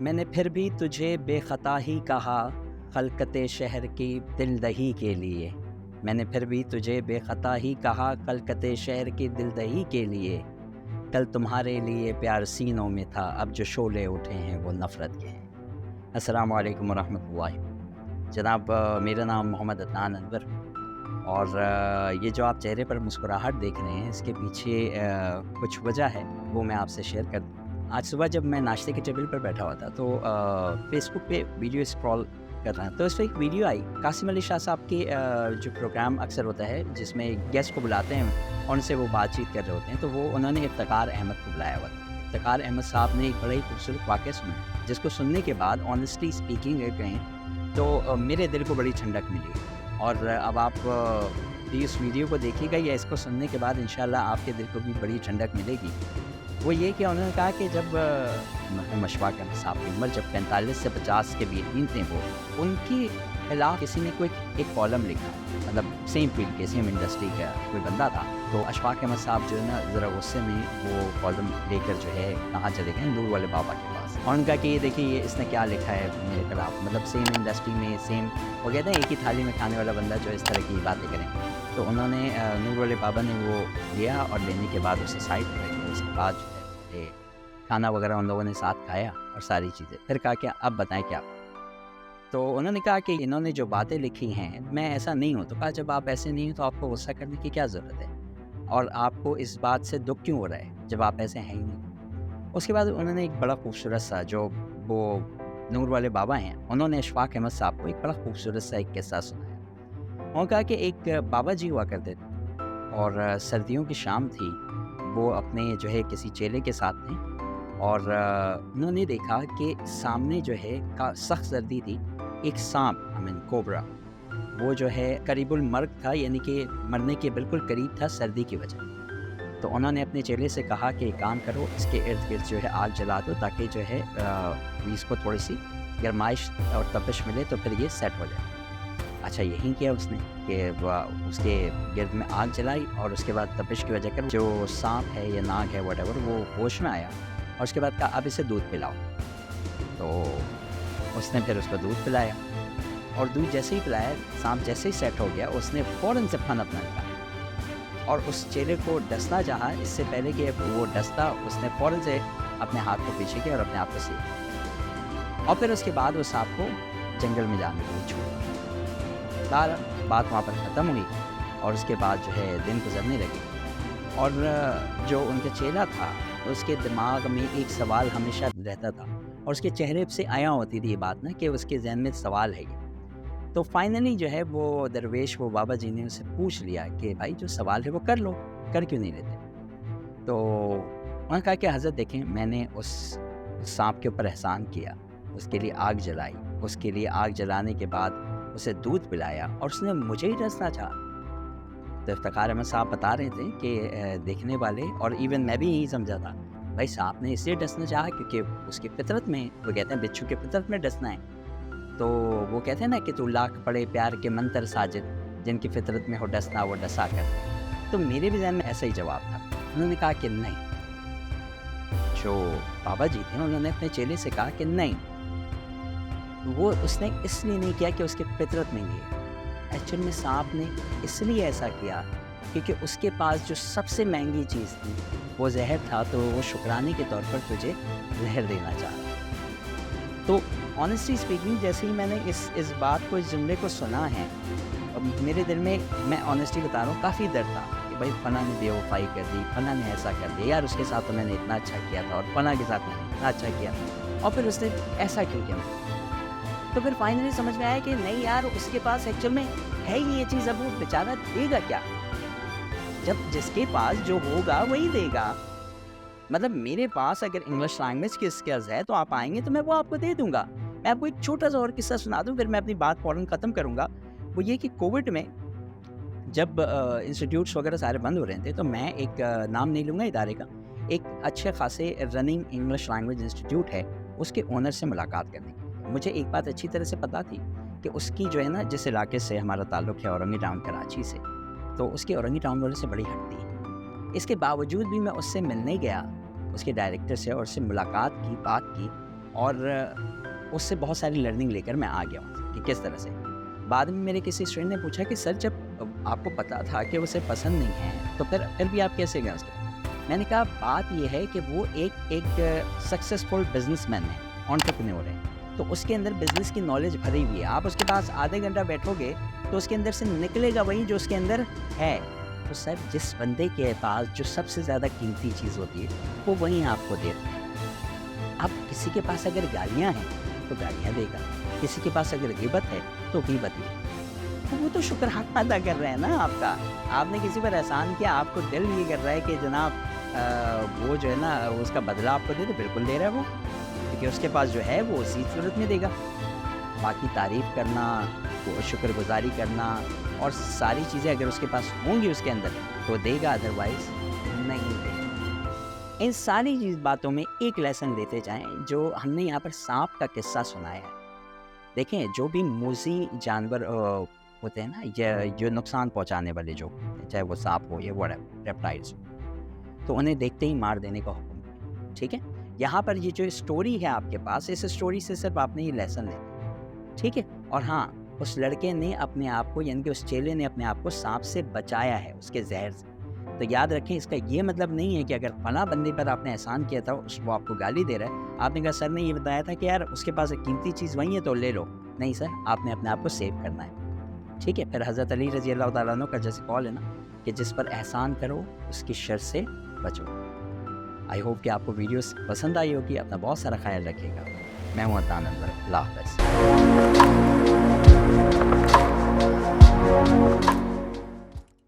मैंने फिर भी तुझे बेखता ही कहा, खलकते शहर की दिलदही के लिए। मैंने फिर भी तुझे बेखता ही कहा, खलकते शहर की दिलदही के लिए। कल तुम्हारे लिए प्यार सीनों में था, अब जो शोले उठे हैं वो नफ़रत के हैं। अस्सलामु अलैकुम वरहमतुल्लाहि। जनाब, मेरा नाम मोहम्मद अदनान अनवर और ये जो आप चेहरे पर मुस्कुराहट देख रहे हैं, इसके पीछे कुछ वजह है, वो मैं आपसे शेयर कर दूँ। आज सुबह जब मैं नाश्ते के टेबल पर बैठा हुआ था तो फेसबुक पे वीडियो स्क्रॉल कर रहा था, तो इसमें एक वीडियो आई कासिम अली शाह साहब के जो प्रोग्राम अक्सर होता है जिसमें गेस्ट को बुलाते हैं और उनसे वो बातचीत कर रहे होते हैं, तो वो उन्होंने इफ्तिकार अहमद को बुलाया हुआ था। इफ्तिकार अहमद साहब ने एक बड़ा ही खूबसूरत वाक़या सुना, जिसको सुनने के बाद ऑनेस्टली स्पीकिंग कहें तो मेरे दिल को बड़ी ठंडक मिली। और अब आप इस वीडियो को देखिएगा या इसको सुनने के बाद इंशाल्लाह आपके दिल को भी बड़ी ठंडक मिलेगी। वो ये कि उन्होंने कहा कि जब मरहूम अशफाक अहमद साहब की उम्र जब 45 से 50 के बीच थे, वो उनके खिलाफ किसी ने कोई एक कॉलम लिखा, मतलब सेम फील्ड के सेम इंडस्ट्री का कोई बंदा था, तो अशफाक अहमद साहब जो है ना ज़रा गुस्से में वो कॉलम लेकर जो है कहाँ चले गए, नूर वाले बाबा के पास, और उनका कि ये देखिए ये इसने क्या लिखा है मेरे खिलाफ, मतलब सेम इंडस्ट्री में सेम वो कहते हैं एक ही थाली में खाने वाला बंदा जो इस तरह की बातें करें। तो उन्होंने नूर वाले बाबा ने वो लिया और लेने के बाद उसे साइड पर रखा। उसके बाद जो है खाना वगैरह उन लोगों ने साथ खाया और सारी चीज़ें, फिर कहा कि अब बताएं क्या। तो उन्होंने कहा कि इन्होंने जो बातें लिखी हैं मैं ऐसा नहीं हूँ। तो कहा जब आप ऐसे नहीं हो तो आपको गुस्सा करने की क्या ज़रूरत है, और आपको इस बात से दुख क्यों हो रहा है जब आप ऐसे हैं ही नहीं। उसके बाद उन्होंने एक बड़ा खूबसूरत सा, जो वो नूर वाले बाबा हैं, उन्होंने अशफाक अहमद साहब को एक बड़ा खूबसूरत सा एक किस्सा सुनाया। उन्होंने कहा कि एक बाबा जी हुआ करते थे और सर्दियों की शाम थी, वो अपने जो है किसी चेले के साथ थे और उन्होंने देखा कि सामने जो है सख्त सर्दी थी, एक सांप कोबरा, वो जो है करीबुल मर्ग था, यानी कि मरने के बिल्कुल करीब था सर्दी की वजह। तो उन्होंने अपने चेले से कहा कि एक काम करो, इसके इर्द गिर्द जो है आग जला दो ताकि जो है इसको थोड़ी सी गर्माइश और तपिश मिले तो फिर ये सेट हो जाए। अच्छा, यही किया उसने कि उसके गिर्द में आग जलाई और उसके बाद तपिश की वजह कर जो सांप है या नाग है व्हाटएवर वो होश में आया, और उसके बाद कहा अब इसे दूध पिलाओ। तो उसने फिर उसको दूध पिलाया और दूध जैसे ही पिलाया, सांप जैसे ही सेट हो गया, उसने फ़ौरन से फन अपना निकाला और उस चेले को डसना चाहा। इससे पहले कि वो डसता, उसने फ़ौरन से अपने हाथ को पीछे किया और अपने आप को सीख, और फिर उसके बाद वो सांप को जंगल में जाने के लिए छोड़ा। सारा बात वहाँ पर ख़त्म हुई और उसके बाद जो है दिन गुजरने लगे और जो उनका चेला था उसके दिमाग में एक सवाल हमेशा रहता था और उसके चेहरे से आया होती थी ये बात ना कि उसके जहन में सवाल है ये। तो फाइनली जो है वो दरवेश, वो बाबा जी ने उसे पूछ लिया कि भाई जो सवाल है वो कर लो, कर क्यों नहीं लेते। तो उन्होंने कहा कि हज़रत देखें, मैंने उस सांप के ऊपर एहसान किया, उसके लिए आग जलाई, उसके लिए आग जलाने के बाद उसे दूध पिलाया और उसने मुझे ही डसना चाहा। तो इफ्तिकार अहमद साहब बता रहे थे कि देखने वाले और इवन मैं भी यही समझा था, भाई सांप ने इसलिए डसना चाहा क्योंकि उसकी फितरत में, वो कहते हैं बिच्छू की फितरत में डसना है। तो वो कहते हैं ना कि तू लाख पड़े प्यार के मंतर साजिद, जिनकी फितरत में हो डसना वो डसा कर। तो मेरे भी जहन में ऐसा ही जवाब था। उन्होंने कहा कि नहीं, जो बाबा जी थे उन्होंने अपने चेले से कहा कि नहीं, वो उसने इसलिए नहीं किया कि उसकी फितरत में नहीं है। एक्चुअल में सांप ने इसलिए ऐसा किया क्योंकि उसके पास जो सबसे महंगी चीज़ थी वो जहर था, तो वो शुक्राने के तौर पर तुझे जहर देना चाहा। तो ऑनेस्टली स्पीकिंग, जैसे ही मैंने इस बात को, इस जुमले को सुना है, मेरे दिल में, मैं ऑनेस्टली बता रहा हूँ, काफ़ी डर था कि भाई फना ने बेवफाई कर दी, फना ने ऐसा कर दिया, यार उसके साथ तो मैंने इतना अच्छा किया था और फना के साथ मैंने इतना अच्छा किया और फिर उसने ऐसा क्यों किया। तो फिर फाइनली समझ में आया कि नहीं यार, उसके पास एक्चुअल में है ही ये चीज़, अब वो बेचारा देगा क्या, जब जिसके पास जो होगा वही देगा। मतलब मेरे पास अगर इंग्लिश लैंग्वेज की स्किल्स है तो आप आएंगे तो मैं वो आपको दे दूंगा। मैं आपको एक छोटा सा और किस्सा सुना दूं, फिर मैं अपनी बात फौरन ख़त्म करूंगा। वो ये कि कोविड में जब इंस्टीट्यूट्स वगैरह सारे बंद हो रहे थे, तो मैं एक नाम नहीं लूँगा इदारे का, एक अच्छे खासे रनिंग इंग्लिश लैंग्वेज इंस्टीट्यूट है, उसके ओनर से मुलाकात करने की। मुझे एक बात अच्छी तरह से पता थी कि उसकी जो है ना, जिस इलाके से हमारा ताल्लुक़ है औरंगी टाउन कराची से, तो उसकी औरंगी टाउन वाले से बड़ी हटती है। इसके बावजूद भी मैं उससे मिलने गया, उसके डायरेक्टर से, और उससे मुलाकात की, बात की, और उससे बहुत सारी लर्निंग लेकर मैं आ गया हूँ कि किस तरह से। बाद में मेरे किसी स्टूडेंट ने पूछा कि सर जब आपको पता था कि उसे पसंद नहीं है तो फिर भी आप कैसे गए उसके? मैंने कहा बात यह है कि वो एक सक्सेसफुल बिजनेसमैन है, एंटरप्रेन्योर है, तो उसके अंदर बिजनेस की नॉलेज भरी हुई है। आप उसके पास आधे घंटा बैठोगे तो उसके अंदर से निकलेगा वही जो उसके अंदर है। तो सर जिस बंदे के पास जो सबसे ज़्यादा कीमती चीज़ होती है वो वहीं आपको देता है। अब किसी के पास अगर गालियाँ हैं तो गालियाँ देगा, किसी के पास अगर ग़ीबत है तो ग़ीबत ही। तो वो तो शुक्राना अदा कर रहे हैं ना आपका। आपने किसी पर एहसान किया, आपको दिल ये कर रहा है कि जनाब वो जो है ना उसका बदला आपको दे, तो बिल्कुल दे रहा है वो, क्योंकि उसके पास जो है वो उसी सूरत में देगा। बाकी तारीफ़ करना, वो शुक्रगुज़ारी करना और सारी चीज़ें अगर उसके पास होंगी उसके अंदर तो देगा, अदरवाइज़ नहीं देगा। इन सारी बातों में एक लेसन लेते जाएँ जो हमने यहाँ पर सांप का किस्सा सुनाया है। देखें जो भी मूज़ी जानवर होते हैं ना, ये जो नुकसान पहुँचाने वाले जो, चाहे वो सांप हो या व्हाटएवर रेप्टाइल्स हो, तो उन्हें देखते ही मार देने का हुक्म है, ठीक है? यहाँ पर ये जो स्टोरी है आपके पास, इस स्टोरी से सिर्फ आपने ये लेसन लेना, ठीक है? और हाँ, उस लड़के ने अपने आप को, यानी कि उस चेले ने अपने आप को सांप से बचाया है, उसके जहर से। तो याद रखें, इसका ये मतलब नहीं है कि अगर फला बंदे पर आपने एहसान किया था, वो आपको गाली दे रहा है, आपने कहा सर ने ये बताया था कि यार उसके पास एक कीमती चीज़ वही है तो ले लो। नहीं सर, आपने अपने आप को सेव करना है, ठीक है? फिर हज़रत अली रज़ी अल्लाह तआला अन्हु का जैसे कॉल है ना कि जिस पर एहसान करो उसकी शर से बचो। आई होप कि आपको वीडियोस पसंद आई होगी। अपना बहुत सारा ख्याल रखिएगा। मैं हूँ अदनान अनवर। अल्लाह हाफ़िज़।